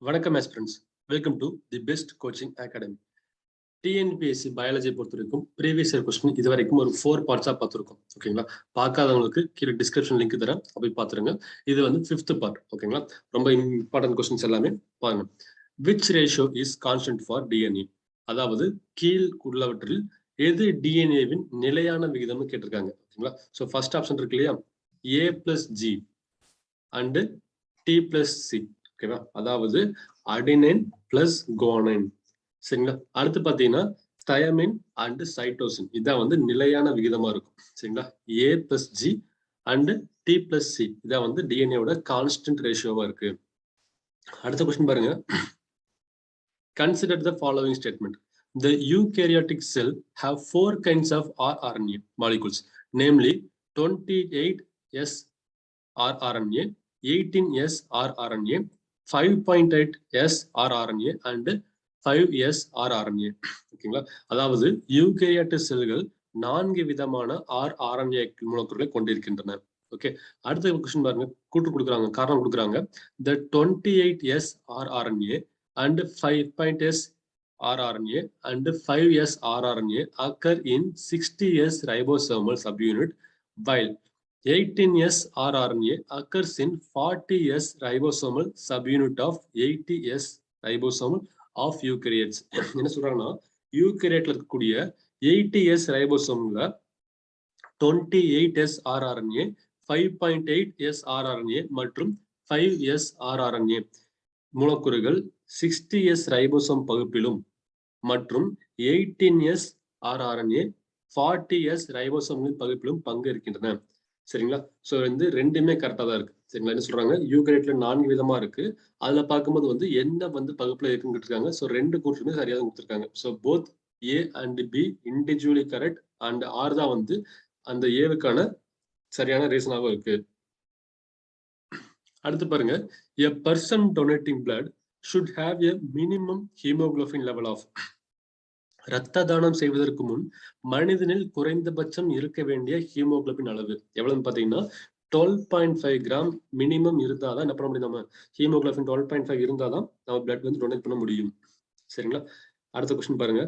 வணக்கம் aspirants, welcome to the best coaching academy. TNPSC biology பொறுத்த வரைக்கும் ப்ரீவியஸ் இயர் கொஸ்டின் இது வரைக்கும் ஒரு 4 பார்ட்ஸா பார்த்துருக்கோம். ஓகேங்களா? பார்க்காதவங்களுக்கு கீழே டிஸ்கிரிப்ஷன் லிங்க் தரேன், போய் பார்த்துருங்க. இது வந்து 5th பார்ட். ஓகேங்களா? ரொம்ப இம்பார்ட்டன்ட் கொஸ்டின்ஸ் எல்லாமே பாருங்க. Which ratio is constant for DNA? அதாவது கீழ் உள்ளவற்றில் எது டிஎன்ஏவின் நிலையான விகிதம்னு கேட்டிருக்காங்க. ஓகேங்களா? ஸோ ஃபர்ஸ்ட் ஆப்ஷன் இருக்கு இல்லையா, A plus G and T plus C. ஓகேவா? அதாவது அடினைன் பிளஸ் குவானைன். சரிங்களா? அடுத்து பாத்தீங்கன்னா தயமின் அண்ட் சைட்டோசின். இதான் வந்து நிலையான விகிதமா இருக்கும். சரிங்களா? A plus G and T plus C இதான் வந்து டிஎன்ஏவோட கான்ஸ்டன்ட் ரேஷியோவா இருக்கு. அடுத்த கொஸ்டின் பாருங்க. Consider the following statement. The eukaryotic cell have 4 kinds of rRNA molecules, namely 28S rRNA, 18S rRNA, 5.8S rRNA and 5S rRNA. ஓகேங்களா? அதாவது eukaryotic செல்கள் 4 விதமான rRNA மூலக்கூறுகளை கொண்டிருக்கின்றன. ஓகே, அடுத்த கொஸ்டின் பாருங்க. கூற்று கொடுக்குறாங்க, காரணம் கொடுக்குறாங்க. The 28S rRNA and 5.S rRNA and 5S rRNA occur in 60S ribosomal subunit, while 18S rRNA occurs in 40S ribosomal subunit of 80S ribosomal of eukaryotes. என்ன சொல்றாங்கன்னா, யூகேரியட்ல இருக்கக்கூடிய 80S ரைபோசோம்ல 28S rRNA, 5.8S rRNA மற்றும் 5S rRNA மூலக்கூறுகள் 60S ribosome பகுப்பிலும் மற்றும் 18S rRNA 40S ரைபோசோம்களின் பகுப்பிலும் பங்கு இருக்கின்றன. சரிங்களா? So வந்து ரெண்டுமே கரெக்டா தான் இருக்கு. சரிங்களா? என்ன சொல்றாங்க, யூகேரியட்ல 4 விதமா இருக்கு. அதுல பார்க்கும்போது வந்து என்ன வந்து பகுப்புல இருக்குன்னு இருக்காங்க. சோ ரெண்டு கூற்றுமே சரியா தான் கொடுத்திருக்காங்க. So both A and B individually correct and R தான் வந்து அந்த ஏவுக்கான சரியான ரீசனாகவும் இருக்கு. அடுத்து பாருங்க. A person donating blood should have a minimum hemoglobin level of. இரத்த தானம் செய்வதற்கு முன் மனிதனில் குறைந்தபட்சம் இருக்க வேண்டிய ஹீமோகுளோபின் அளவு எவ்வளவுன்னு பாத்தீங்கன்னா 12.5 கிராம் மினிமம் இருந்தாதான் என்ன பண்ண முடியும், நம்ம ஹீமோகுளோபின் 12.5 இருந்தாதான் நம்ம பிளட் வந்து டொனேட் பண்ண முடியும். சரிங்களா? அடுத்த கொஸ்டின் பாருங்க.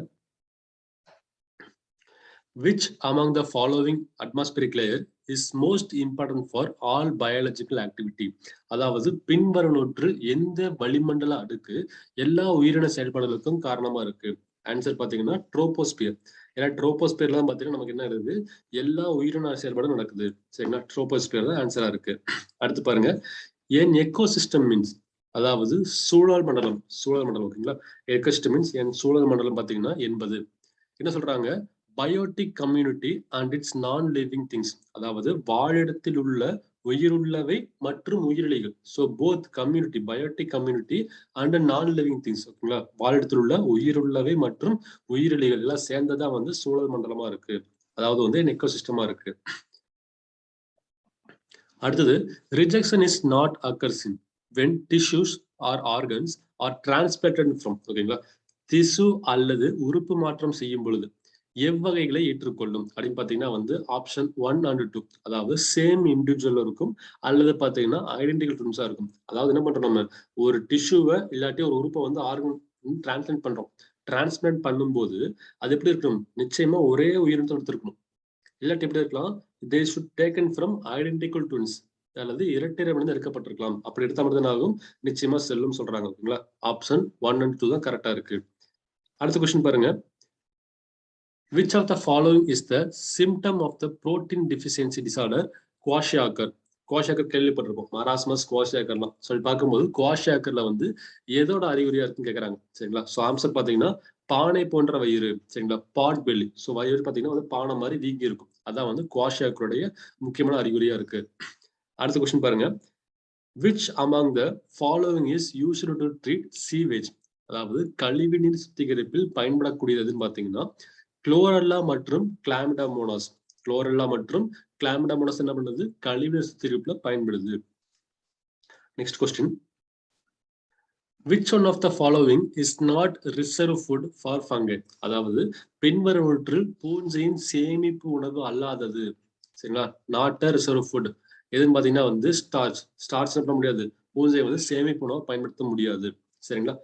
Which among the following atmospheric layer is most important for all biological activity? அதாவது பின்வருவனவற்றில் எந்த வளிமண்டல அடுக்கு எல்லா உயிரின செயல்பாடுகளுக்கும் காரணமா இருக்கு? ஆன்சர் பாத்தீங்கன்னா ட்ரோபோஸ்பியர். ஏன்னா ட்ரோபோஸ்பியர்ல தான் பாத்தீங்கன்னா நமக்கு என்ன இருக்குது, எல்லா உயிரின செயல்பாடும் நடக்குது. சரிங்களா? ட்ரோபோஸ்பியர் தான் ஆன்சரா இருக்கு. அடுத்து பாருங்க. என் எக்கோசிஸ்டம் மீன்ஸ், அதாவது சூழல் மண்டலம். ஓகேங்களா? எக்கோசிஸ்டம் மீன்ஸ் என் சூழல் மண்டலம் பாத்தீங்கன்னா என்பது என்ன சொல்றாங்க, biotic community and it's non living things. அதாவது வாழிடத்தில் உள்ள உயிருள்ளவை மற்றும் உயிரிழைகள். So both community, biotic community and non living things. ஓகேங்களா? வாழிடத்தில் உள்ள உயிருள்ளவை மற்றும் உயிரிழைகள் எல்லாம் சேர்ந்ததா வந்து சூழல் மண்டலமா இருக்கு. அதாவது வந்து எக்கோசிஸ்டமா இருக்கு. அடுத்தது, rejection is not occurs in when tissues or organs are transplanted from. ஓகேங்களா? திசு அல்லது உறுப்பு மாற்றம் செய்யும் பொழுது எவ்வகைகளை ஏற்றுக்கொள்ளும் அப்படின்னு பாத்தீங்கன்னா வந்து ஆப்ஷன் 1 and 2. அதாவது சேம் இண்டிவிஜுவல் இருக்கும் அல்லது பாத்தீங்கன்னா ஐடென்டிக்கல் ட்வின்ஸா இருக்கும். அதாவது என்ன பண்றோம், நம்ம ஒரு டிஷ்யூவை இல்லாட்டி ஒரு உறுப்பை வந்து ஆர்கன் டிரான்ஸ்பிளான்ட் பண்றோம். டிரான்ஸ்பிளான்ட் பண்ணும்போது அது எப்படி இருக்கணும், நிச்சயமா ஒரே உயிரினத்தை எடுத்திருக்கணும். இல்லாட்டி எப்படி இருக்கலாம், they should taken from identical twins அல்லது இரட்டையிடமிருந்து எடுக்கப்பட்டிருக்கலாம். அப்படி எடுத்தா மட்டும் ஆகும் நிச்சயமா செல்லும் சொல்றாங்க. ஓகேங்களா? ஆப்ஷன் 1 and 2 தான் கரெக்டா இருக்கு. அடுத்த கொஸ்டின் பாருங்க. Which of the following is the symptom of the protein deficiency disorder kwashiorkor? Kwashiorkor கேள்விப்பட்டிருப்போம், மராஸ்மஸ் குவாஷியாக்கர்லாம் சொல்லி பார்க்கும்போது குவாஷியாக்கர்ல வந்து எதோட அறிகுறியா இருக்குன்னு கேட்கறாங்க. சரிங்களா? ஸோ ஆன்சர் பாத்தீங்கன்னா பானை போன்ற வயிறு. சரிங்களா? பாட் பெல்லி. ஸோ வயிறு பாத்தீங்கன்னா வந்து பானை மாதிரி வீங்கி இருக்கும். அதான் வந்து குவாஷியாக்கருடைய முக்கியமான அறிகுறியா இருக்கு. அடுத்த கொஸ்டின் பாருங்க. Which among the following is used to treat sewage? அதாவது கழிவுநீர் சுத்திகரிப்பில் பயன்படக்கூடியதுன்னு பாத்தீங்கன்னா குளோரெல்லா மற்றும் கிளாமிடாமோனாஸ். குளோரெல்லா மற்றும் கிளாமிடாமோனாஸ் என்ன பண்ணுது, கழிவுநீர் சுத்திகரிப்புல பயன்படுது. Next question. Which one of the following is not reserve food for fungi? அதாவது பின்வருவற்றில் பூஞ்சையின் சேமிப்பு உணவு அல்லாதது. சரிங்களா? நாட் ரிசர்வ் ஃபுட் எதுன்னு பாத்தீங்கன்னா வந்து ஸ்டார்ச். ஸ்டார்ச் பண்ண முடியாது, பூஞ்சை வந்து சேமிப்பு உணவை பயன்படுத்த முடியாது. சரிங்களா?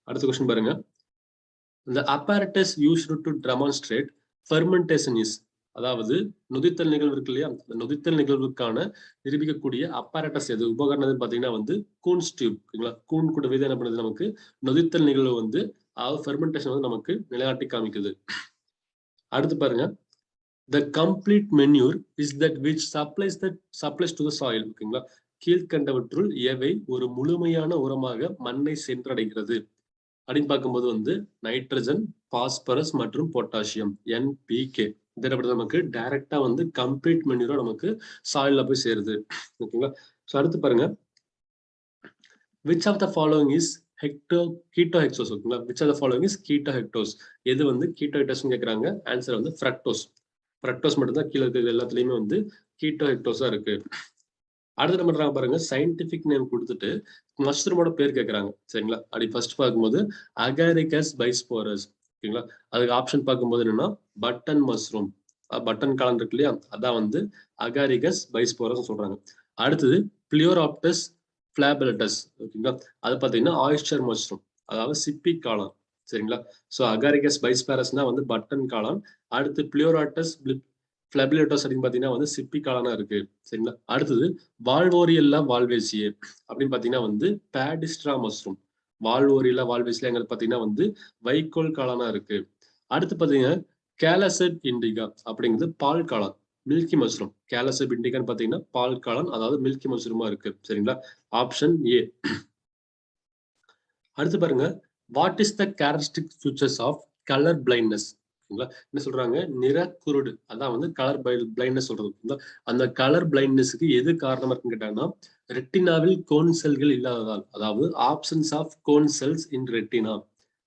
அடுத்த கொஸ்டின் பாருங்க. The apparatus used to demonstrate fermentation is, அதாவது நொதித்தல் நிகழ்வு இருக்கு இல்லையா, அந்த நொதித்தல் நிகழ்வுக்கான நிரூபிக்கக்கூடிய அப்பேரட்டஸ் எது, உபகரணம் பாத்தீங்கன்னா வந்து கூன்ஸ் டியூப். ஓகேங்களா? கூன் கூட விதை என்ன பண்ணுது, நமக்கு நொதித்தல் நிகழ்வு வந்து அதாவது ஃபெர்மெண்டேஷன் வந்து நமக்கு நிலையாட்டி காமிக்குது. அடுத்து பாருங்க, the complete manure is that which supplies to the soil. ஓகேங்களா? கீழ்கண்டவற்றுள் எவை ஒரு முழுமையான உரமாக மண்ணை சென்றடைகிறது அப்படின்னு பார்க்கும்போது வந்து நைட்ரஜன், பாஸ்பரஸ் மற்றும் பொட்டாசியம், NPK. இதை நமக்கு டைரக்டா வந்து கம்ப்ளீட் மென்யூரா நமக்கு சாயில்ல போய் சேருது. ஓகேங்களா? சோ அடுத்து பாருங்க, which of the following is ketohexose. ஓகேங்களா? which of the following is ketohexose. எது வந்து ketohexose கேக்குறாங்க, ஆன்சர் வந்து ஃப்ரக்டோஸ். ஃப்ரக்டோஸ் மட்டும் தான் கீழே இருக்கிறது எல்லாத்துலயுமே வந்து கீட்டோஹெக்டோஸா இருக்கு. அடுத்து என்ன பண்றாங்க பாருங்க, சயின்டிபிக் நேம் கொடுத்துட்டு மஷ்ரூமோட பேர் கேட்கறாங்க. சரிங்களா? அப்படி ஃபர்ஸ்ட் பார்க்கும்போது அகாரிகஸ் பைஸ்போரஸ். ஓகேங்களா? அதுக்கு ஆப்ஷன் பார்க்கும்போது என்னன்னா பட்டன் மஷ்ரூம், பட்டன் காளான் இருக்கு இல்லையா, அதான் வந்து அகாரிகஸ் பைஸ்போரஸ் சொல்றாங்க. அடுத்தது பிளியோராப்டஸ் பிளாபெலட்டஸ். ஓகேங்களா? அது பாத்தீங்கன்னா ஆயிஸ்டர் மஷ்ரூம், அதாவது சிப்பி காளான். சரிங்களா? சோ அகாரிகஸ் பைஸ்போரஸ்னா வந்து பட்டன் காளான், அடுத்து பிளியோராப்டஸ் பிளாபெலட்டஸ் அப்படின்னு பாத்தீங்கன்னா வந்து சிப்பி காளானா இருக்கு. சரிங்களா? அடுத்தது வால்வோரியல்லா வால்வேசியே அப்படின்னு பாத்தீங்கன்னா வந்து பேடிஸ்ட்ரா மஷ்ரூம். வால்வோரியல்லா வால்வேசியாங்கிறது பாத்தீங்கன்னா வந்து வைக்கோல் காளானா இருக்கு. அடுத்து பாத்தீங்கன்னா கேலசெட் இண்டிகா அப்படிங்கிறது பால் காளான், மில்கி மஷ்ரூம். கேலசெட் இண்டிகான்னு பாத்தீங்கன்னா பால் காளான், அதாவது மில்கி மஷ்ரூமா இருக்கு. சரிங்களா? Option A. அடுத்து பாருங்க, what is the characteristic features of colour blindness. என்ன சொல்றாங்க, நிறக்குருடு, அதான் வந்து கலர் பிளைண்ட்னஸ் சொல்றது. அந்த கலர் பிளைண்ட்னஸ்க்கு எது காரணமா இருக்குன்னு கேட்டாங்கன்னா ரெட்டினாவில் கோன் செல்கள் இல்லாததால், அதாவது absence of cone cells in retina.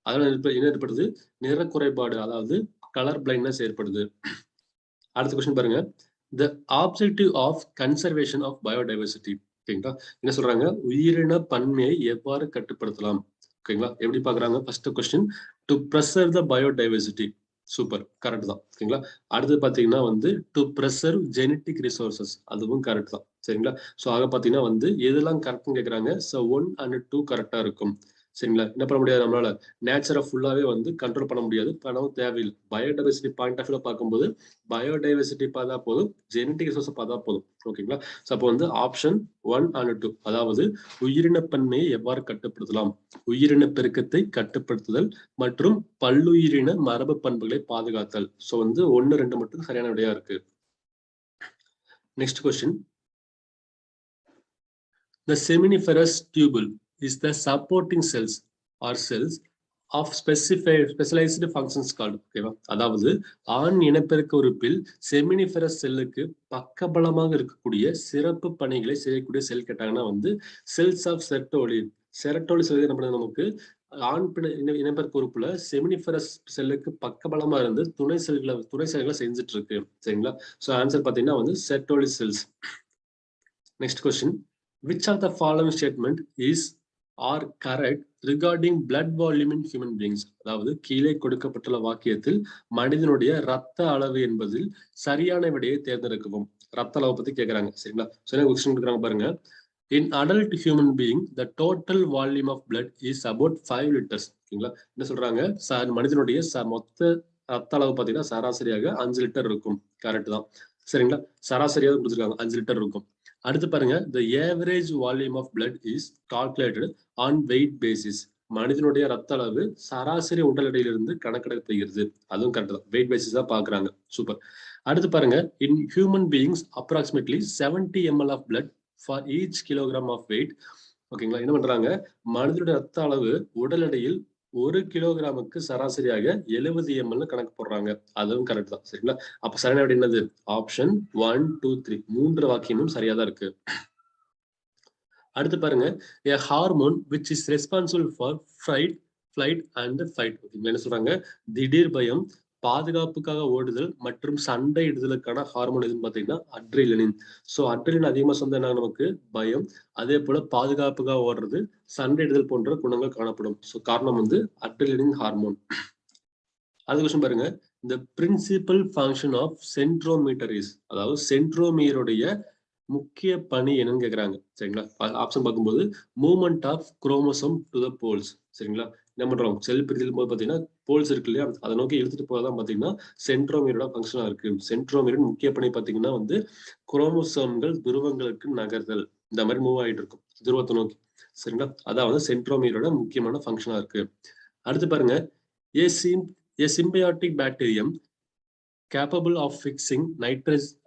அதனால என்ன ஏற்படுது, நிற குறைபாடு, அதாவது கலர் பிளைண்ட்னஸ் ஏற்படுது. அடுத்த கொஸ்டின் பாருங்க, the objective of conservation of biodiversity. ஓகேங்களா? என்ன சொல்றாங்க, உயிரின பன்மையை எவ்வாறு கட்டுப்படுத்தலாம். ஓகேங்களா? எப்படி பாக்குறாங்க, first question to preserve the biodiversity. Super, correct தான். ஓகேங்களா? அடுத்து பாத்தீங்கன்னா வந்து டு preserve genetic resources, அதுவும் கரெக்ட் தான். சரிங்களா? சோ ஆக பாத்தீங்கன்னா வந்து எதெல்லாம் கரெக்ட்னு கேக்குறாங்க. சோ 1 and 2 கரெக்டா இருக்கும். சரிங்களா? என்ன பண்ண முடியாது, நம்மளால நேச்சரை ஃபுல்லாவே வந்து கண்ட்ரோல் பண்ண முடியாது, பணம் தேவையில்லை. பயோடைவர்சிட்டி பாயிண்ட் ஆஃப் வியூல பார்க்கும்போது பயோடைவர்சிட்டி பார்த்தா போதும், ஜெனடிக் ரிசோர்ஸ் பார்த்தா போதும். ஓகேங்களா? சோ அப்போ வந்து ஆப்ஷன் 1 and 2, அதாவது உயிரினப்பன்மையை எவ்வாறு கட்டுப்படுத்தலாம், உயிரின பெருக்கத்தை கட்டுப்படுத்துதல் மற்றும் பல்லுயிரின மரபு பண்புகளை பாதுகாத்தல். சோ வந்து 1, 2 மட்டும் சரியான விடையா இருக்கு. Next question, the seminiferous tubule is the supporting cells or cells of specialized functions called. ஓகேவா? அதாவது ஆண் இனப்பெருக்க உறுப்பில் செமினிஃபெரஸ் செல்லுக்கு பக்கபலமாக இருக்கக்கூடிய சிறப்பு பணிகளை செய்யக்கூடிய செல் கேட்டாங்கன்னா வந்து செல்ஸ் ஆஃப் செரட்டோலி. செரட்டோலி செல் என்ன பண்ணுது, நமக்கு ஆண் இனப்பெருக்க உறுப்புல செமினிஃபெரஸ் செல்லுக்கு பக்கபலமா இருந்து துணை செல்களை செஞ்சுட்டு இருக்கு. சரிங்களா? சோ ஆன்சர் பாத்தீங்கன்னா வந்து Sertoli cells. Next question, which of the following statement is or correct regarding blood volume in human beings. அதாவது கீழே கொடுக்கப்பட்டுள்ள வாக்கியத்தில் மனிதனுடைய ரத்த அளவு என்பதில் சரியான விடையை தேர்ந்தெடுக்கவும். ரத்த அளவை பத்தி கேக்குறாங்க. சரிங்களா? சோ கொஸ்டின் கொடுக்குறாங்க பாருங்க, in adult human being the total volume of blood is about 5 liters. ஓகேங்களா? என்ன சொல்றாங்க, மனிதனுடைய மொத்த ரத்த அளவு பாத்தீங்கன்னா சராசரியாக 5 லிட்டர் இருக்கும். கரெக்ட் தான். சரிங்களா? சராசரியாக கொடுத்துருக்காங்க 5 லிட்டர் இருக்கும். அடுத்து பாருங்க, the average volume of blood is calculated on weight basis. மனிதனுடைய ரத்த அளவு சராசரி உடல் எடையிலிருந்து கணக்கிடப்படுகிறது. அதுவும் கரெக்ட் தான், வெயிட் பேசிஸ் தான் பாக்குறாங்க. சூப்பர். அடுத்து பாருங்க, in human beings approximately 70 ml of blood for each kilogram of weight. ஓகேங்களா? என்ன பண்றாங்க, மனிதனுடைய ரத்த அளவு உடல் எடையில் 1 கிலோகிராமுக்கு சராசரியாக 70 ml கணக்கு போடுறாங்க. அதுவும் கரெக்ட் தான். சரிங்களா? அப்ப சரியான விடை என்னது, ஆப்ஷன் 1, 2, 3 மூன்று வாக்கியமும் சரியா தான் இருக்கு. அடுத்து பாருங்க, a hormone which is responsible for flight and fight. என்ன சொல்றாங்க, திடீர் பயம், பாதுகாப்புக்காக ஓடுதல் மற்றும் சண்டையிடுதலுக்கான ஹார்மோன் எதுன்னு பாத்தீங்கன்னா அட்ரினலின். சோ அட்ரினலின் அதிகமா சொந்த நமக்கு பயம், அதே போல பாதுகாப்புக்காக ஓடுறது, சண்டையிடுதல் போன்ற குணங்கள் காணப்படும். சோ காரணம் வந்து அட்ரினலின் ஹார்மோன். அது கொஸ்டின் பாருங்க, the principal function of centrometer is, அதாவது சென்ட்ரோமியருடைய முக்கிய பணி என்னன்னு கேக்குறாங்க. சரிங்களா? ஆப்ஷன் பார்க்கும்போது movement of chromosome to the poles. சரிங்களா? என்ன பண்றோம்? செல் பிரிதல் போது பாத்தீங்கன்னா போல்ஸ் இருக்கு இல்லையா? அதை நோக்கி இழுத்துட்டு போறதான் பாத்தீங்கன்னா சென்ட்ரோமியரோட ஃபங்க்ஷனா இருக்கு. சென்ட்ரோமியரின் முக்கிய பணி பாத்தீங்கன்னா வந்து குரோமோசோம்கள் துருவங்களுக்கு நகர்தல். இந்த மாதிரி மூவ் ஆயிட்டு இருக்கும் துருவத்தை நோக்கி. சரிங்களா? அதான் வந்து சென்ட்ரோமியரோட முக்கியமான ஃபங்க்ஷனா இருக்கு. அடுத்து பாருங்க, a symbiotic bacterium capable of fixing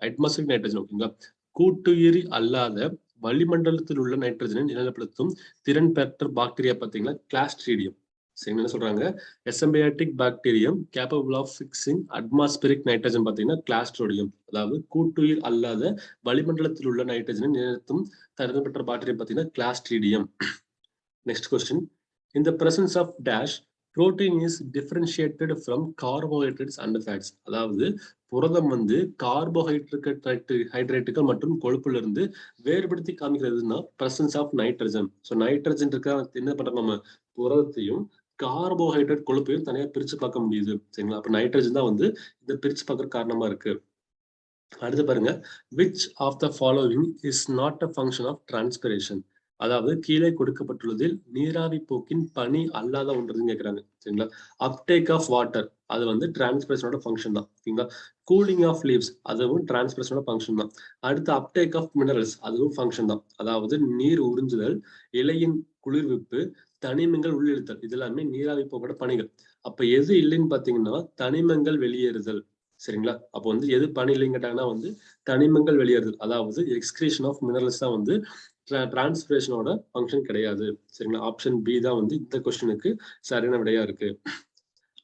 atmospheric nitrogen. ஓகேங்களா? கூட்டுயிரி அல்லாத வளிமண்டலத்தில் உள்ள நைட்ரஜனை நிலைப்படுத்தும் திறன் பெற்ற பாக்டீரியா பாத்தீங்கன்னா கிளாஸ்ட்ரீடியம். சரி, என்ன சொல்றாங்க? Asymbiotic bacterium capable of fixing atmospheric nitrogen பாத்தீங்கன்னா கிளாஸ்ட்ரோடியம். அதாவது கூட்டுயிர் அல்லாத வளிமண்டலத்தில் உள்ள நைட்ரஜனை நிலைநிறுத்தும் திறன் பெற்ற பாக்டீரியா பாத்தீங்கன்னா Clostridium. Next question. In the presence of dash, protein is differentiated from carbohydrates and fats. அதாவது புரதம் வந்து கார்போஹைட்ரேட்டுகள் மற்றும் கொழுப்புல இருந்து வேறுபடுத்தி காமிக்கிறதுனா presence of nitrogen. So nitrogen இருக்க என்ன பண்றோம், நம்ம புரதத்தையும் கார்போஹைட்ரேட் கொழுப்பையும் தனியா பிரிச்சு பார்க்க முடியுது. சரிங்களா? அப்ப நைட்ரஜன் தான் வந்து இதை பிரிச்சு பார்க்கற காரணமா இருக்கு. அடுத்து பாருங்க, which of the following is not a function of transpiration? அதாவது கீழே கொடுக்கப்பட்டுள்ளதில் நீராவி போக்கின் பணி அல்லாத ஒன்றுன்னு கேட்கிறாங்க. சரிங்களா? அப்டேக் ஆஃப் வாட்டர் அது வந்து டிரான்ஸ்பிரேஷனோட ஃபங்க்ஷன் தான். சரிங்களா? கூலிங் ஆஃப் லீவ்ஸ் அதுவும் டிரான்ஸ்பிரேஷனோட ஃபங்க்ஷன் தான். அடுத்து அப்டேக் ஆஃப் மினரல்ஸ் அதுவும் ஃபங்க்ஷன் தான். அதாவது நீர் உறிஞ்சுதல், இலையின் குளிர்விப்பு, தனிமங்கள் உள்ளிழுத்தல் இது எல்லாமே நீராவி போக்கோட பணிகள். அப்ப எது இல்லைன்னு பாத்தீங்கன்னா தனிமங்கள் வெளியேறுதல். சரிங்களா? அப்போ வந்து எது பணி இல்லைன்னு கேட்டாங்கன்னா வந்து தனிமங்கள் வெளியேறுதல், அதாவது எக்ஸ்கிரீஷன் ஆஃப் மினரல்ஸ் தான் வந்து டிரான்ஸ்பிரேஷனோட ஃபங்க்ஷன் கிடையாது. சரிங்களா? ஆப்ஷன் பி தான் வந்து இந்த கொஸ்டினுக்கு சரியான விடையா இருக்கு.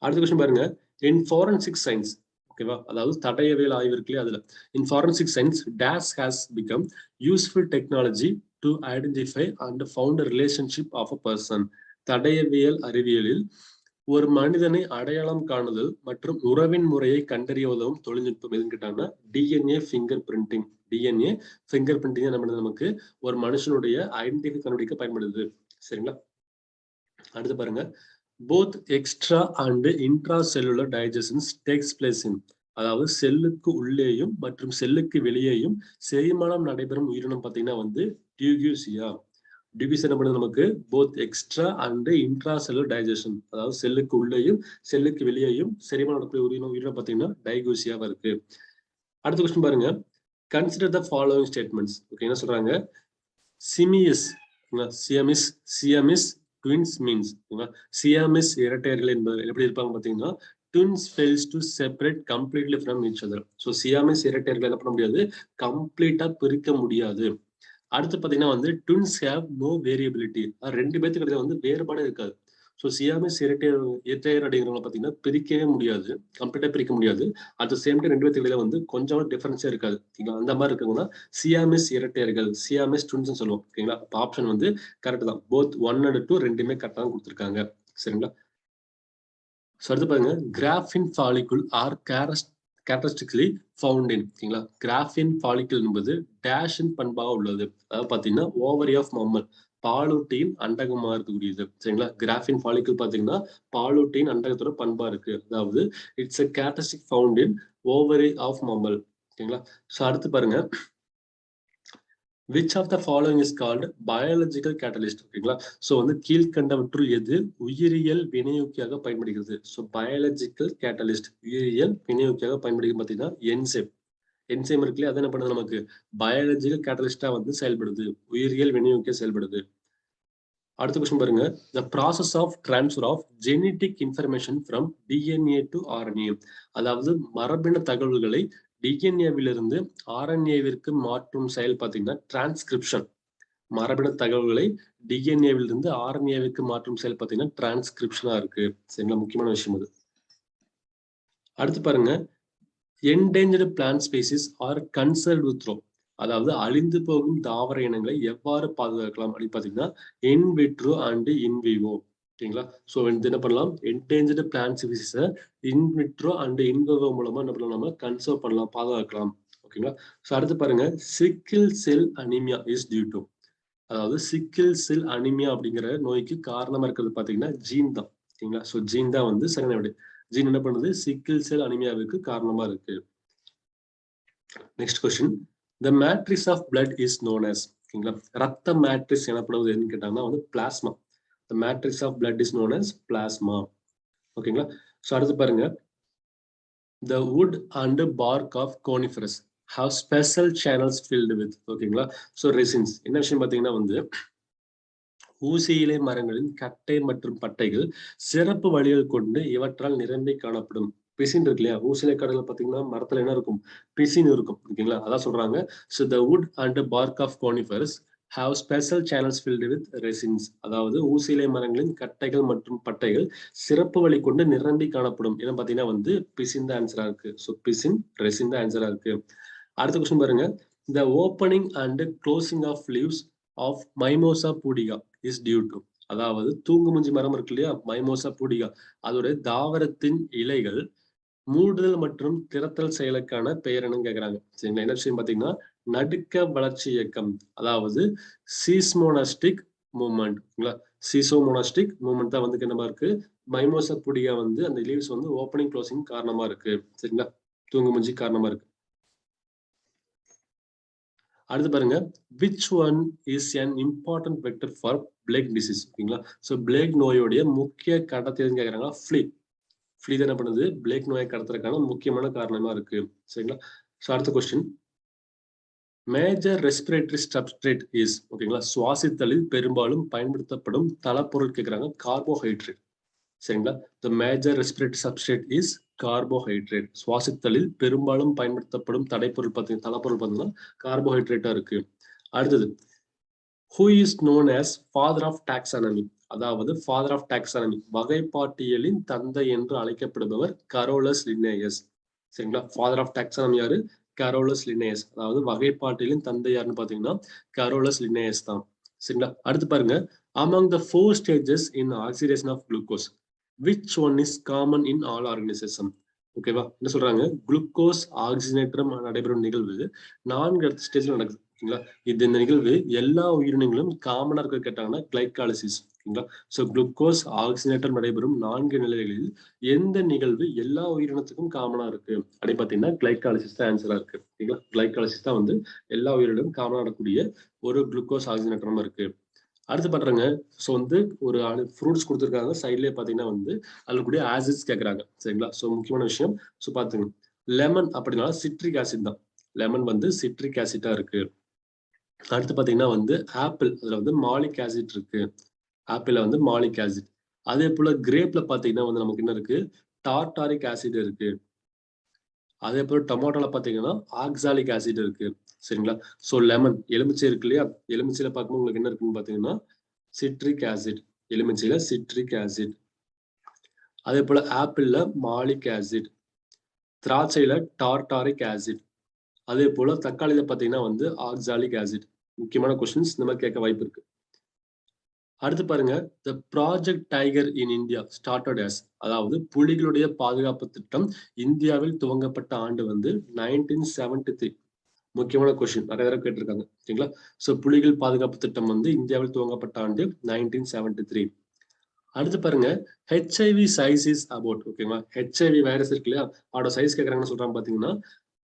அடுத்த கொஸ்டின் பாருங்க, இன் ஃபாரன்சிக் சயின்ஸ், ஓகேவா, அதாவது தடயவியல் ஆய்வு இருக்குல்லையா, அதுல in forensic science dash has become useful technology to identify and found relationship of a person. தடயவியல் அறிவியலில் ஒரு மனிதனை அடையாளம் காணுதல் மற்றும் உறவின் முறையை கண்டறிய உதவும் தொழில்நுட்பம் எதுன்னு கேட்டாங்கன்னா DNA finger printing. DNA finger printing என்ன பண்ணுது, நமக்கு ஒரு மனுஷனுடைய ஐடென்டிட்டி கண்டுபிடிக்க பயன்படுது. சரிங்களா? அடுத்து பாருங்க, both extra and intra cellular digestions takes place in. அதாவது செல்லுக்கு உள்ளேயும் மற்றும் செல்லுக்கு வெளியேயும் செரிமானம் நடைபெறும் உயிரினம் பாத்தீங்கன்னா வந்து டியூகியூசியா. டியூகியூசியா என்ன பண்ணுது, நமக்கு both extra and intra cellular digestion, அதாவது செல்லுக்கு உள்ளேயும் செல்லுக்கு வெளியேயும் செரிமானம் நடக்கக்கூடிய உயிரினம் பாத்தீங்கன்னா டைகூசியாவா இருக்கு. அடுத்த கொஸ்டின் பாருங்க, consider the following statements. Okay, என்ன சொல்றாங்க? சிமியஸ் சியமிஸ் ட்வின்ஸ் மீன்ஸ், சியாமிஸ் இரட்டையர்கள் என்பது எப்படி இருப்பாங்க பாத்தீங்கன்னா twins fails to separate completely from each other. So Siamese இரட்டையர்கள் என்ன பண்ண முடியாது, கம்ப்ளீட்டா பிரிக்க முடியாது. அடுத்து பாத்தீங்கன்னா வந்து ட்வின்ஸ் ஹேவ் நோ வேரியபிலிட்டி. ரெண்டு பேத்துக்கு இடையில வந்து வேறுபாடு இருக்காது. ஸோ சியாமிஸ் இரட்டையர் அப்படிங்கிறவங்க பாத்தீங்கன்னா பிரிக்கவே முடியாது, கம்ப்ளீட்டா பிரிக்க முடியாது. அட் த சேம் டைம் ரெண்டு பேத்துக்கு இடையில வந்து கொஞ்சம் டிஃபரன்ஸே இருக்காது. ஓகேங்களா? அந்த மாதிரி இருக்குங்கன்னா சியாமிஸ் இரட்டையர்கள், சியாமிஸ் ட்வின்ஸ் சொல்லுவோம். ஓகேங்களா? ஆப்ஷன் வந்து கரெக்ட் தான். போத் 1 and 2 ரெண்டுமே கரெக்டா தான் கொடுத்துருக்காங்க. சரிங்களா? அடுத்து பாருங்க, கிராஃபின் ஃபாலிகுல் ஆர் கேரக்டரிஸ்டிக்லி ஃபவுண்ட் இன். ஓகேங்களா? கிராஃபின் ஃபாலிகுல் என்பது டேஷின் பண்பாக உள்ளது. அதாவது பாத்தீங்கன்னா ஓவரி ஆஃப் மம்மல், பாலூட்டியின் அண்டகமா இருக்கக்கூடியது. சரிங்களா? கிராஃபின் ஃபாலிகுல் பாத்தீங்கன்னா பாலூட்டியின் அண்டகத்தோட பண்பா இருக்கு. அதாவது it's a characteristic found in ovary of mammal. ஓகேங்களா? அடுத்து பாருங்க, which of the following is called biological catalyst. ஓகேங்களா? சோ வந்து கீழ்கண்டவற்றுள் எது உயிரியல் வினையூக்கியாக பயன்படுகிறது? சோ பயாலஜிக்கல் கேட்டலிஸ்ட் உயிரியல் வினையூக்கியாக பயன்படுகிறது பாத்தீங்கன்னா என்சைம். என்சைம் இருக்குல்லையா, அது என்ன பண்ணுது, நமக்கு பயாலஜிக்கல் கேட்டலிஸ்டா வந்து செயல்படுது, உயிரியல் வினையூக்கிய செயல்படுது. அடுத்த கொஸ்டின் பாருங்க, the process of transfer of genetic information from DNA to RNA. அதாவது மரபின தகவல்களை டிஎன்ஏவிலிருந்து ஆர்என்ஏவிற்கு மாற்றும் செயல் பாத்தீங்கன்னா டிரான்ஸ்கிரிப்ஷன். மரபின தகவல்களை டிஎன்ஏவிலிருந்து ஆர்என்ஏவிற்கு மாற்றும் செயல் பாத்தீங்கன்னா டிரான்ஸ்கிரிப்ஷனா இருக்கு. சரிங்களா? முக்கியமான விஷயம் அது. அடுத்து பாருங்க, endangered plant species are conserved through. அதாவது அழிந்து போகும் தாவர இனங்களை எவ்வாறு பாதுகாக்கலாம் அப்படின்னு பாத்தீங்கன்னா in vitro and in vivo. ஓகேங்களா? சோ என்ன பண்ணலாம், என்டேஞ்சர்டு பிளான்ட் ஸ்பீசிஸை in vitro and in vivo மூலமா என்ன பண்ணலாம், நம்ம கன்சர்வ் பண்ணலாம், பாதுகாக்கலாம். ஓகேங்களா? சோ அடுத்து பாருங்க, sickle cell anaemia is due to. அதாவது சிக்கிள் செல் அனிமியா அப்படிங்கிற நோய்க்கு காரணமா இருக்கிறது பாத்தீங்கன்னா ஜீன் தான். ஓகேங்களா? சோ ஜீன் தான் வந்து சரியான விடை. ஜீன் என்ன பண்ணுது, சிக்கிள் செல் அனிமியாவுக்கு காரணமா இருக்கு. Next question, The matrix of blood is known as, ஓகேங்களா, ரத்த மேட்ரிக்ஸ் எனப்படுவது என்னன்னு கேட்டாங்கன்னா வந்து plasma. The matrix of blood is known as plasma. ஓகேங்களா. ஸோ அடுத்து பாருங்க, the wood and bark of coniferous have special channels filled with, ஓகேங்களா. ஸோ resins என்ன விஷயம் பார்த்தீங்கன்னா வந்து ஊசி இலை மரங்களின் கட்டை மற்றும் பட்டைகள் சிறப்பு வழிகள் கொண்டு இவற்றால் நிரம்பி காணப்படும். பிசின் இருக்கு இல்லையா, ஊசிலை கடல பாத்தீங்கன்னா மரத்துல என்ன இருக்கும், பிசின் இருக்கும், ஓகேங்களா. அதான் சொல்றாங்க. So the wood and the bark of conifers have special channels filled with resins. அதாவது ஊசிலை மரங்களின் கட்டைகள் மற்றும் பட்டைகள் சிறப்பு வழி கொண்டு நிரம்பி காணப்படும். ஏன்னா பாத்தீங்கன்னா வந்து பிசின் தான் ஆன்சரா இருக்கு. ஸோ பிசின், ரெசின் தான் ஆன்சரா இருக்கு. அடுத்த கொஸ்டின் பாருங்க, the opening and closing of leaves of Mimosa pudica is due to, அதாவது தூங்குமுஞ்சி மரம் இருக்கு இல்லையா, மைமோசா பூடிகா, அதோட தாவரத்தின் இலைகள் மூடுதல் மற்றும் திறத்தல் செயலுக்கான பெயர் என்னன்னு கேக்குறாங்க. சரிங்களா. என்ன விஷயம் பாத்தீங்கன்னா நடுக்க வளர்ச்சி இயக்கம், அதாவது சீஸ்மோனாஸ்டிக் மூவ்மெண்ட். சீசோமோனாஸ்டிக் மூவ்மெண்ட் தான் வந்து என்னமா இருக்கு, மைமோசா பூடிகா வந்து அந்த லீவ்ஸ் வந்து ஓப்பனிங் க்ளோசிங் காரணமா இருக்கு. சரிங்களா, தூங்குமுஞ்சி காரணமா இருக்கு. அடுத்து பாருங்க, which one is an important vector for plague disease, ஓகேங்களா. ஸோ பிளேக் நோயோடைய முக்கிய கடத்தி எதுன்னு கேட்குறாங்க, ஃப்ளீ. ஃப்ளீ தான் என்ன பண்ணுது, பிளேக் நோயை கடத்துறதுக்கான முக்கியமான காரணமா இருக்கு. சரிங்களா. ஸோ அடுத்த question, major respiratory substrate is, ஓகேங்களா, சுவாசித்தலில் பெரும்பாலும் பயன்படுத்தப்படும் தளப்பொருள் கேட்குறாங்க, கார்போஹைட்ரேட். சரிங்களா. The major respiratory substrate is carbohydrate. சுவாசித்தலில் பெரும்பாலும் பயன்படுத்தப்படும் தடைப்பொருள் பார்த்தீங்கன்னா, தளப்பொருள் பார்த்தீங்கன்னா கார்போஹைட்ரேட்டா இருக்கு. அடுத்தது, who is known as father of taxonomy, அதாவது ஃபாதர் ஆஃப் டாக்ஸானமி, வகைப்பாட்டியலின் தந்தை என்று அழைக்கப்படுபவர் கரோலஸ் லின்னேயஸ். சரிங்களா. ஃபாதர் ஆஃப் டாக்ஸானமி யாரு, கரோலஸ் லின்னேயஸ். அதாவது வகைப்பாட்டியலின் தந்தை யாருன்னு பாத்தீங்கன்னா கரோலஸ் லின்னேயஸ் தான். சரிங்களா. அடுத்து பாருங்க, among the 4 stages in oxidation of glucose, which one is common in all organisms? ஓகேவா. என்ன சொல்றாங்க, குளுக்கோஸ் ஆக்சிஜனேற்றம் நடைபெறும் நிகழ்வு 4 ஸ்டேஜ்ல நடக்குது. ஓகேங்களா. இந்த நிகழ்வு எல்லா உயிரினங்களும் காமனா இருக்க கேட்டாங்கன்னா கிளைகாலிசிஸ். ஓகேங்களா. ஸோ குளுக்கோஸ் ஆக்சிஜனேற்றம் நடைபெறும் 4 நிலைகளில் எந்த நிகழ்வு எல்லா உயிரினத்துக்கும் காமனா இருக்கு அப்படி பாத்தீங்கன்னா கிளைகாலிசிஸ் தான் ஆன்சரா இருக்கு. ஓகேங்களா. கிளைகாலிசிஸ் தான் வந்து எல்லா உயிரினங்களும் காமனா நடக்கக்கூடிய ஒரு குளுக்கோஸ் ஆக்சிஜனேற்றம் இருக்கு. அடுத்து பண்றாங்க, ஸோ வந்து ஒரு ஃப்ரூட்ஸ் கொடுத்துருக்காங்க, சைட்லேயே பார்த்தீங்கன்னா வந்து அதில் கூடிய ஆசிட்ஸ் கேட்குறாங்க. சரிங்களா. ஸோ முக்கியமான விஷயம், ஸோ பார்த்துங்க, லெமன் அப்படின்னா சிட்ரிக் ஆசிட் தான். லெமன் வந்து சிட்ரிக் ஆசிட்டா இருக்கு. அடுத்து பார்த்தீங்கன்னா வந்து ஆப்பிள், அதில் வந்து மாலிக் ஆசிட் இருக்கு. ஆப்பிள்ல வந்து மாலிக் ஆசிட். அதே போல கிரேப்ல பார்த்தீங்கன்னா வந்து நமக்கு என்ன இருக்கு, டார்டாரிக் ஆசிட் இருக்கு. அதே போல டொமேட்டோல பார்த்தீங்கன்னா ஆக்சாலிக் ஆசிட் இருக்கு. சரிங்களா. ஸோ லெமன், எலுமிச்சை இருக்கு இல்லையா, எலுமிச்சையில பார்க்கும்போது உங்களுக்கு என்ன இருக்குன்னு பார்த்தீங்கன்னா சிட்ரிக் ஆசிட், எலுமிச்சையில சிட்ரிக் ஆசிட். அதே போல ஆப்பிள்ல மாலிக் ஆசிட், திராட்சையில டார்டாரிக் ஆசிட். அதே போல தக்காளியில பார்த்தீங்கன்னா வந்து ஆக்சாலிக் ஆசிட். முக்கியமான கொஸ்டின்ஸ் இந்த மாதிரி கேட்க வாய்ப்பு இருக்கு. அடுத்து பாருங்க, the project tiger in India started as, அதாவது புலிகளுடைய பாதுகாப்பு திட்டம் இந்தியாவில் துவங்கப்பட்ட ஆண்டு வந்து 1973. முக்கியமான கொஸ்டின், நிறைய தடவை கேட்டிருக்காங்க. சரிங்களா. ஸோ புலிகள் பாதுகாப்பு திட்டம் வந்து இந்தியாவில் துவங்கப்பட்ட ஆண்டு 1973. அடுத்து பாருங்க, ஹெச்ஐவி சைஸ் இஸ் அபவுட், ஓகேங்களா. ஹெச்ஐவி வைரஸ் இருக்கு இல்லையா, அதோட சைஸ் கேட்கறாங்கன்னு சொல்றாங்க பாத்தீங்கன்னா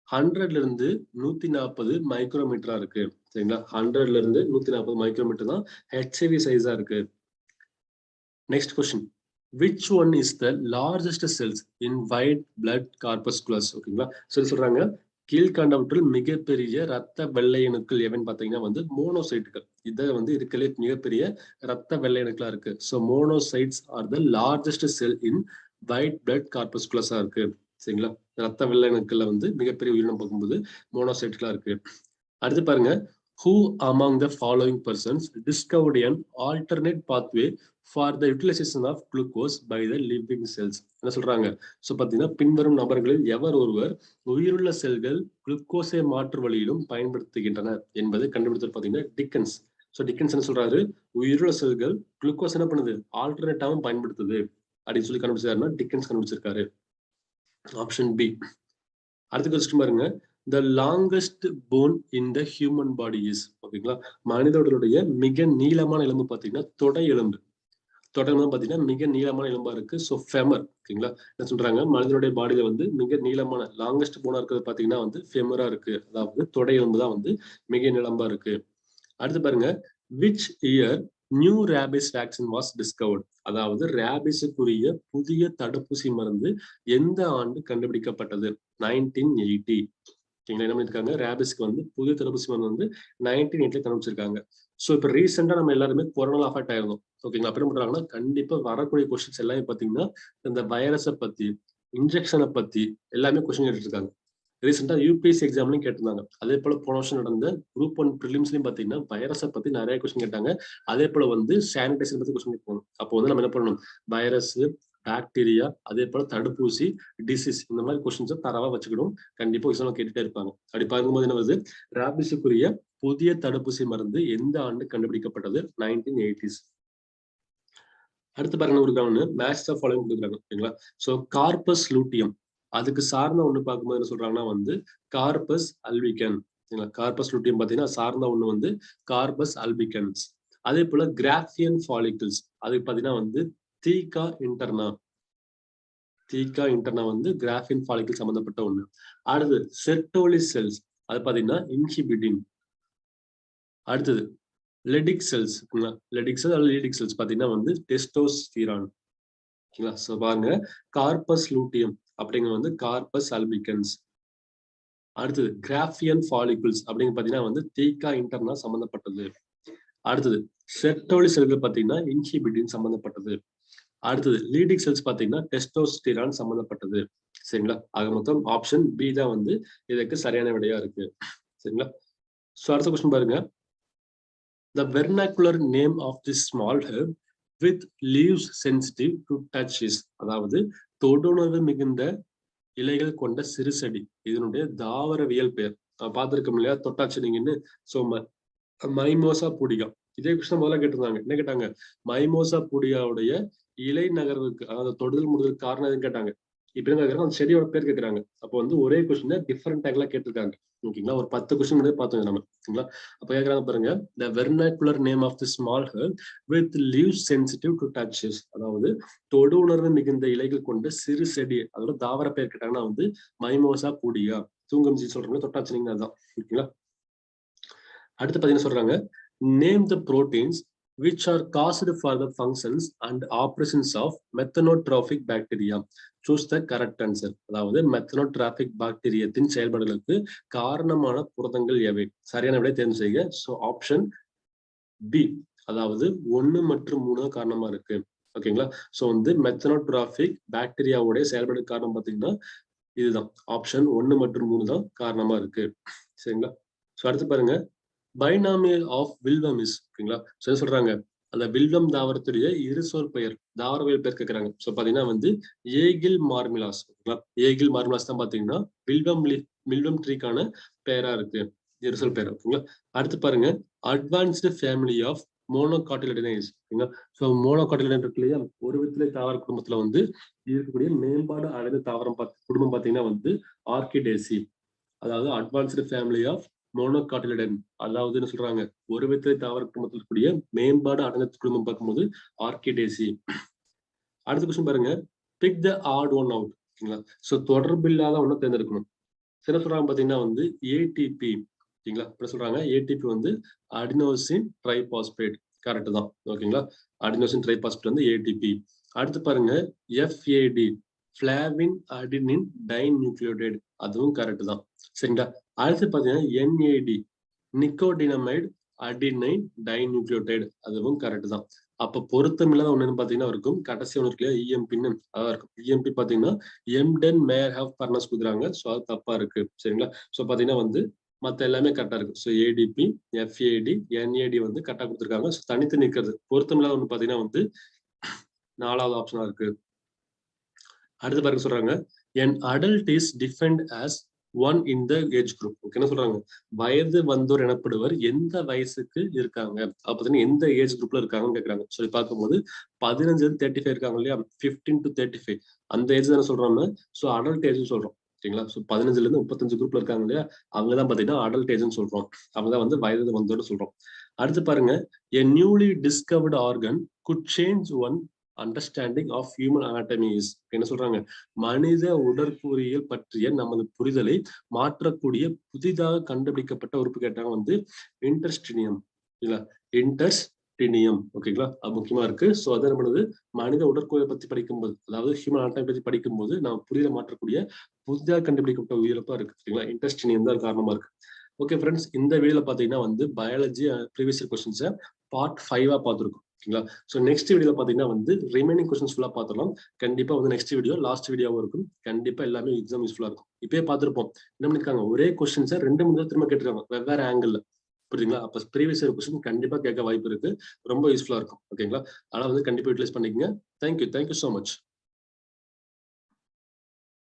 100ல இருந்து 140 மைக்ரோமீட்டரா இருக்கு. சரிங்களா. 100ல இருந்து 140 மைக்ரோமீட்டர் தான் ஹெச்ஐவி சைஸா இருக்கு. Next question, which one is the largest cells in white blood corpuscles, ஓகேங்களா. சொல்லி சொல்றாங்க, கீழ்கண்டவற்றில் மிகப்பெரிய ரத்த வெள்ளை அணுக்கள் எவன்னு பாத்தீங்கன்னா வந்து மோனோசைட்டுகள். இதை வந்து இருக்கலே மிகப்பெரிய ரத்த வெள்ளை அணுக்களா இருக்கு. So monocytes are the largest cell in white blood கார்பஸ்குலஸா இருக்கு. சரிங்களா. ரத்த வெள்ளை அணுக்கள்ல வந்து மிகப்பெரிய உயிரினம் பார்க்கும்போது மோனோசைட்களா இருக்கு. அடுத்து பாருங்க, who among the following persons discovered an alternate pathway for the utilization of glucose by the living cells? என்ன சொல்றாங்க, ஸோ பாத்தீங்கன்னா பின்வரும் நபர்களில் எவர் ஒருவர் உயிருள்ள செல்கள் குளுக்கோஸை மாற்று வழியிலும் பயன்படுத்துகின்றன என்பதை கண்டுபிடித்தது பாத்தீங்கன்னா டிக்கன்ஸ். ஸோ டிக்கன்ஸ் என்ன சொல்றாரு, உயிருள்ள செல்கள் குளுக்கோஸ் என்ன பண்ணுது, ஆல்டர்னேட்டாவும் பயன்படுத்துது அப்படின்னு சொல்லி கண்டுபிடிச்சாருன்னா டிக்கன்ஸ் கண்டுபிடிச்சிருக்காரு. Option B. அடுத்த கொஸ்டின் பாருங்க, the longest bone in the human body is, ஓகேங்களா. மனிதர்களுடைய மிக நீளமான எலும்பு பாத்தீங்கன்னா தொடை எலும்பு. தொடர்ந்து பாத்தீங்கன்னா மிக நீளமான எலும்பா இருக்கு. ஸோ ஃபெமர் ஓகேங்களா. என்ன சொல்றாங்க, மனிதனுடைய பாடியில வந்து மிக நீளமான லாங்கஸ்ட் போனா இருக்கிறது பாத்தீங்கன்னா வந்து ஃபெமரா இருக்கு. அதாவது தொடை எலும்பு தான் வந்து மிக நீளமா இருக்கு. அடுத்து பாருங்க, which year new rabies vaccine was discovered. அதாவது ரேபிஸுக்குரிய புதிய தடுப்பூசி மருந்து எந்த ஆண்டு கண்டுபிடிக்கப்பட்டது? 1980. ஓகேங்களா. என்ன பண்ணிருக்காங்க, ரேபிஸ்க்கு வந்து புதிய தடுப்பூசி மருந்து வந்து 1980 கண்டுபிடிச்சிருக்காங்க. ஸோ இப்போ ரீசெண்டா நம்ம எல்லாருமே கொரோனா அஃபெக்ட் ஆயிருந்தோம். ஓகேங்களா. அப்ப என்ன பண்றாங்கன்னா, கண்டிப்பா வரக்கூடிய கொஸ்டின்ஸ் எல்லாமே பாத்தீங்கன்னா இந்த வைரஸை பத்தி, இன்ஜெக்ஷனை பத்தி எல்லாமே கொஸ்டின் கேட்டுட்டு இருக்காங்க. ரீசெண்டா யூபிஎஸ்சி எக்ஸாம்லயும் கேட்டிருந்தாங்க. அதே போல போன வருஷம் நடந்த குரூப் 1 பிரிலிம்ஸ்லயும் பாத்தீங்கன்னா வைரஸை பத்தி நிறைய கொஸ்டின் கேட்டாங்க. அதே போல வந்து சானிடைசேஷன் பத்தி கொஸ்டின் கேட்பாங்க. அப்போ வந்து நம்ம என்ன பண்ணணும், வைரஸ், பாக்டீரியா, அதே போல தடுப்பூசி, டிசீஸ் இந்த மாதிரி கொஸ்டின்ஸை தரவா வச்சுக்கணும். கண்டிப்பா எக்ஸாம் கேட்டுட்டே இருப்பாங்க. அப்படி பார்க்கும்போது என்ன வருது, ராபிஸுக்குரிய புதிய தடுப்பூசி மருந்து எந்த ஆண்டு கண்டுபிடிக்கப்பட்டது? 1980s. அடுத்து பாருங்க, ஒரு மேட்ச் ஆஃப் ஃபாலோயிங் கொடுக்குறாங்க. ஓகேங்களா. ஸோ கார்பஸ் லூட்டியம், அதுக்கு சார்ந்த ஒண்ணு பார்க்கும்போது என்ன சொல்றாங்கன்னா வந்து கார்பஸ் அல்பிகன். கார்பஸ் லூட்டியம் பாத்தீங்கன்னா சார்ந்த ஒண்ணு வந்து கார்பஸ் அல்பிகன்ஸ். அதே போல கிராஃபியன் ஃபாலிகிள்ஸ், அதுக்கு பாத்தீங்கன்னா வந்து தீகா இன்டர்னா. தீகா இன்டர்னா வந்து கிராஃபியன் ஃபாலிகிள் சம்பந்தப்பட்ட ஒண்ணு. அடுத்து செர்டோலி செல்ஸ், அது பாத்தீங்கன்னா இன்ஹிபிடின். அடுத்தது லெடிக் செல்ஸ், லெடிக் செல் அல்லது லீடிக் செல்ஸ் பாத்தீங்கன்னா வந்து டெஸ்டோஸ்டிரான். ஓகேங்களா. சோ பாருங்க, கார்பஸ் லூட்டியம் அப்படிங்கிற வந்து கார்பஸ் அல்பிகன்ஸ். அடுத்தது கிராஃபியன் ஃபாலிகுல்ஸ் அப்படிங்க பாத்தீங்கன்னா வந்து தீகா இன்டர்னா சம்பந்தப்பட்டது. அடுத்தது செர்டோலி செல்கள் பாத்தீங்கன்னா இன்ஹிபிடின் சம்பந்தப்பட்டது. அடுத்தது லீடிக் செல்ஸ் பாத்தீங்கன்னா டெஸ்டோஸ்டிரான் சம்பந்தப்பட்டது. சரிங்களா. ஆக மொத்தம் ஆப்ஷன் பி தான் வந்து இதற்கு சரியான விடையா இருக்கு. சரிங்களா. சோ அடுத்த கொஸ்டின் பாருங்க, the vernacular name of this small herb with leaves sensitive to touch is. அதாவது தொடுணர்வு மிகுந்த இலைகள் கொண்ட சிறுசெடி, இதனுடைய தாவரவியல் பெயர் பார்த்திருக்கோம் இல்லையா, தொட்டாச்சினிங்கன்னு. சோ மைமோசா புடிகா. இதே கொஸ்டின் முதல்ல கேட்டிருந்தாங்க. என்ன கேட்டாங்க, மைமோசா புடிகாவுடைய இலை நகர்வுக்கு, அதாவது தொடுதல் முடுதல் காரணம் எதுன்னு கேட்டாங்க. இப்ப என்ன கேட்கறாங்க, அந்த செடியோட பேர் கேட்கறாங்க. அப்போ வந்து ஒரே கொஸ்டின் டிஃபரெண்ட் ஆங்கிளா கேட்டிருக்காங்க. ஓகேங்களா. ஒரு 10 கொஸ்டின் வந்து பார்த்தோம் நம்ம. ஓகேங்களா. அப்ப கேட்கறாங்க பாருங்க, the vernacular name of the small herb with leaves sensitive to touches. அதாவது தொடு உணர்வு மிகுந்த இலைகள் கொண்ட சிறு செடி, அதோட தாவர பேர் கேட்டாங்கன்னா வந்து மைமோசா புடிகா. தூங்கம்சி சொல்றோம்ல, தொட்டாச்சினிங்க அதுதான். ஓகேங்களா. அடுத்து பாத்தீங்கன்னா சொல்றாங்க, name the proteins which are caused for the functions and operations of methanotrophic bacteria. Choose the correct answer. அதாவது மெத்தனோட்ராபிக் பாக்டீரியத்தின் செயல்பாடுகளுக்கு காரணமான புரதங்கள் எவை? சரியான விடை தேர்வு செய்க. ஸோ ஆப்ஷன் பி, அதாவது 1 மற்றும் 3 காரணமா இருக்கு. ஓகேங்களா. ஸோ வந்து மெத்தனோட்ராபிக் பாக்டீரியாவுடைய செயல்பாடு காரணம் பாத்தீங்கன்னா இதுதான், ஆப்ஷன் 1 மற்றும் 3 தான் காரணமா இருக்கு. சரிங்களா. ஸோ அடுத்து பாருங்க, பைனாமியல் ஆஃப் வில்வம் இஸ். ஓகேங்களா. என்ன சொல்றாங்க, அந்த வில்வம் தாவரத்துடைய இருசொல் பெயர், தாவரவியல் பெயர் கேட்கறாங்க. சோ பாத்தீங்கன்னா வந்து ஏகில் மார்மிலாஸ். ஓகேங்களா. ஏகில் மார்மிலாஸ் தான் பாத்தீங்கன்னா வில்வம் ட்ரீக்கான பெயரா இருக்கு, இருசொல் பெயர். ஓகேங்களா. அடுத்து பாருங்க, அட்வான்ஸ்டு ஃபேமிலி ஆஃப் மோனோகாட்டிலிடனைஸ். ஓகேங்களா. ஸோ மோனோகாட்டிலிடன் இருக்கு இல்லையா, ஒரு வித்திலை தாவர குடும்பத்துல வந்து இருக்கக்கூடிய மேம்பாடு அடைந்த தாவரம் குடும்பம் பாத்தீங்கன்னா வந்து ஆர்கிடேசி. அதாவது அட்வான்ஸ்டு ஃபேமிலி ஆஃப் மோனோகாட்டிலிடன், அதாவது என்ன சொல்றாங்க, ஒரு வித்திலை தாவர குடும்பத்தில் இருக்கக்கூடிய மேம்பாடு அடைந்த குடும்பம் பார்க்கும்போது ஆர்கிடேசி. அடுத்த கொஸ்டின் பாருங்க, pick the odd one out. ஓகேங்களா. சோ தொடர்பு இல்லாத ஒண்ணு தேர்ந்தெடுக்கணும். என்ன சொல்றாங்க பாத்தீங்கன்னா வந்து ஏடிபி. ஓகேங்களா. இப்ப சொல்றாங்க ஏடிபி வந்து அடினோசின் ட்ரைபாஸ்பேட். கரெக்ட் தான். ஓகேங்களா. அடினோசின் ட்ரைபாஸ்பேட் வந்து ஏடிபி. அடுத்து பாருங்க, எஃப்ஏடி பிளாவின் அடினின் டைநியூக்ளியோடைடு, அதுவும் கரெக்ட் தான். சரிங்களா. அடுத்து பாத்தீங்கன்னா என்ஏடி நிக்கோடினமைடு அடினைன் டைநியூக்ளியோடைடு, அதுவும் கரெக்ட் தான். அப்ப பொருத்தம் இல்லாத ஒண்ணுன்னு பாத்தீங்கன்னா இருக்கும், கடைசி ஒண்ணு இருக்கு இஎம்பின்னு, அதான் இருக்கும். இஎம்பி பாத்தீங்கன்னா எம்டன் மேயர் ஹேவ் பர்னஸ் குடுக்குறாங்க. சோ அது தப்பா இருக்கு. சரிங்களா. சோ பாத்தீங்கன்னா வந்து மத்த எல்லாமே கரெக்டா இருக்கு. ஸோ ஏடிபி, எஃப்ஏடி, என்ஏடி வந்து கரெக்டா கொடுத்துருக்காங்க. தனித்து நிற்கிறது பொருத்தம் இல்லாத ஒண்ணு பாத்தீங்கன்னா வந்து 4வது ஆப்ஷனா இருக்கு. அடுத்து பாருங்க சொல்றாங்க, an adult is defined as one in the age group. என்ன சொல்றாங்க, வயது வந்தோர் எனப்படுவர் எந்த வயசுக்கு இருக்காங்க, அப்ப எந்த ஏஜ் குரூப்ல இருக்காங்கன்னு கேக்குறாங்க. சொல்லி பார்க்கும்போது 15-35 இருக்காங்க இல்லையா, 15 to 35 அந்த ஏஜ் தானே சொல்றோம். சோ அடல்ட் ஏஜ் சொல்றோம். சரிங்களா. சோ 15 to 35 குரூப்ல இருக்காங்க இல்லையா, அவங்கதான் பாத்தீங்கன்னா அடல்ட் ஏஜ்னு சொல்றோம். அவங்கதான் வந்து வயது வந்தோர்னு சொல்றோம். அடுத்து பாருங்க, a newly discovered organ could change one understanding of human anatomy is. என்ன சொல்றாங்க, மனித உடற்கூறியல் பற்றிய நமது புரிதலை மாற்றக்கூடிய புதிதாக கண்டுபிடிக்கப்பட்ட உறுப்பு கேட்டாங்க வந்து இன்டெஸ்டினியம். இல்ல, இன்டெஸ்டினியம். ஓகேங்களா, அது முக்கியமா இருக்கு. சோ அதை என்ன பண்ணுது, மனித உடற்கூறியல் பத்தி படிக்கும்போது, அதாவது ஹியூமன் anatomy பத்தி படிக்கும்போது நம்ம புரிதலை மாற்றக்கூடிய புதிதாக கண்டுபிடிக்கப்பட்ட உயிரிழப்பா இருக்கு. சரிங்களா, இன்டெஸ்டினியம் தான் காரணமா இருக்கு. ஓகே ஃப்ரெண்ட்ஸ், இந்த வீடியோல பாத்தீங்கன்னா வந்து பயாலஜி ப்ரீவியஸ் இயர் கொஸ்டின்ஸை பார்ட் 5 பார்த்துருக்கோம். ஓகேங்களா, ஸோ நெக்ஸ்ட் வீடியோல பாத்தீங்கன்னா வந்து ரிமைனிங் கொஸ்டின்ஸ் ஃபுல்லா பார்த்துடலாம். கண்டிப்பா வந்து நெக்ஸ்ட் வீடியோ லாஸ்ட் வீடியோவும் இருக்கும். கண்டிப்பா எல்லாமே எக்ஸாம் யூஸ்ஃபுல்லா இருக்கும். இப்பயே பார்த்துருப்போம், என்ன பண்ணிருக்காங்க, ஒரே கொஸ்டின்ஸை 2 திரும்ப கேட்டிருக்காங்க வெவ்வேறு ஆங்கிள். புரியுதுங்களா, அப்ப ப்ரீவியஸ் இயர் கொஸ்டின் கண்டிப்பா கேட்க வாய்ப்பு இருக்கு. ரொம்ப யூஸ்ஃபுல்லா இருக்கும். ஓகேங்களா, அதனால வந்து கண்டிப்பா யூட்டிலைஸ் பண்ணிக்கங்க. Thank you so much.